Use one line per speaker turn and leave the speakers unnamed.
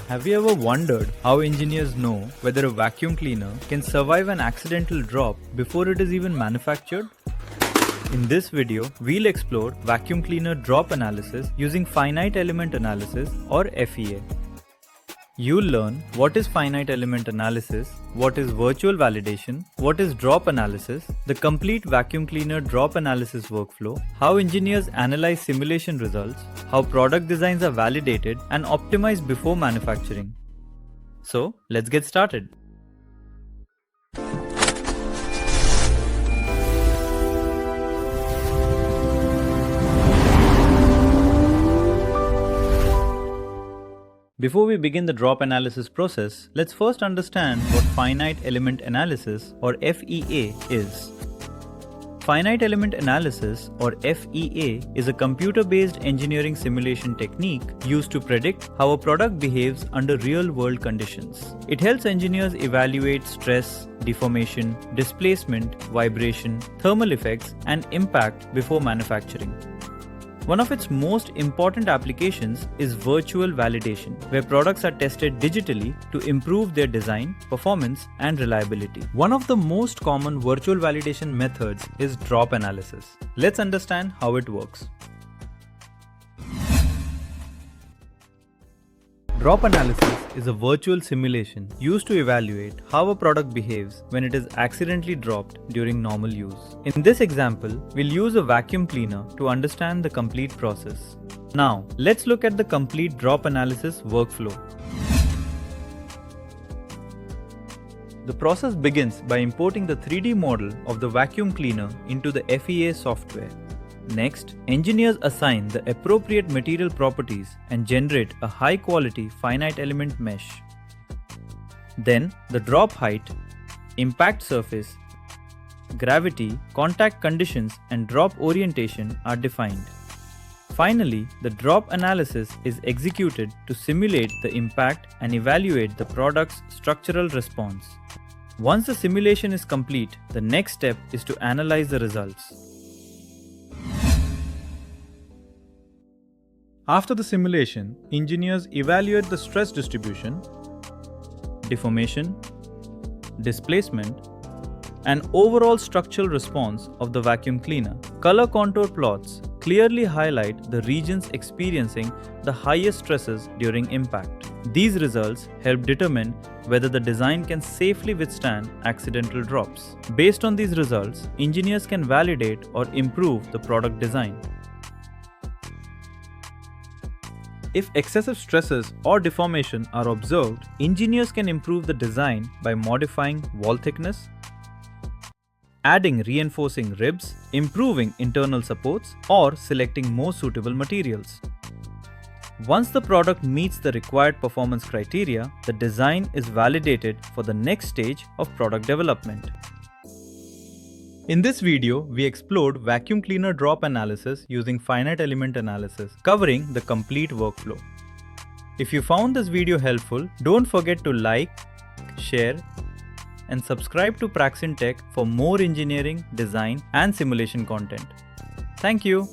Have you ever wondered how engineers know whether a vacuum cleaner can survive an accidental drop before it is even manufactured? In this video, we'll explore vacuum cleaner drop analysis using Finite Element Analysis or FEA. You'll learn what is finite element analysis, what is virtual validation, what is drop analysis, the complete vacuum cleaner drop analysis workflow, how engineers analyze simulation results, how product designs are validated and optimized before manufacturing. So, let's get started. Before we begin the drop analysis process, let's first understand what Finite Element Analysis or FEA is. Finite Element Analysis or FEA is a computer-based engineering simulation technique used to predict how a product behaves under real-world conditions. It helps engineers evaluate stress, deformation, displacement, vibration, thermal effects, and impact before manufacturing. One of its most important applications is virtual validation, where products are tested digitally to improve their design, performance, and reliability. One of the most common virtual validation methods is drop analysis. Let's understand how it works. Drop analysis is a virtual simulation used to evaluate how a product behaves when it is accidentally dropped during normal use. In this example, we'll use a vacuum cleaner to understand the complete process. Now, let's look at the complete drop analysis workflow. The process begins by importing the 3D model of the vacuum cleaner into the FEA software. Next, engineers assign the appropriate material properties and generate a high-quality finite element mesh. Then, the drop height, impact surface, gravity, contact conditions, and drop orientation are defined. Finally, the drop analysis is executed to simulate the impact and evaluate the product's structural response. Once the simulation is complete, the next step is to analyze the results. After the simulation, engineers evaluate the stress distribution, deformation, displacement, and overall structural response of the vacuum cleaner. Color contour plots clearly highlight the regions experiencing the highest stresses during impact. These results help determine whether the design can safely withstand accidental drops. Based on these results, engineers can validate or improve the product design. If excessive stresses or deformation are observed, engineers can improve the design by modifying wall thickness, adding reinforcing ribs, improving internal supports, or selecting more suitable materials. Once the product meets the required performance criteria, the design is validated for the next stage of product development. In this video, we explored vacuum cleaner drop analysis using finite element analysis, covering the complete workflow. If you found this video helpful, don't forget to like, share, and subscribe to Praxien Tech for more engineering, design, and simulation content. Thank you.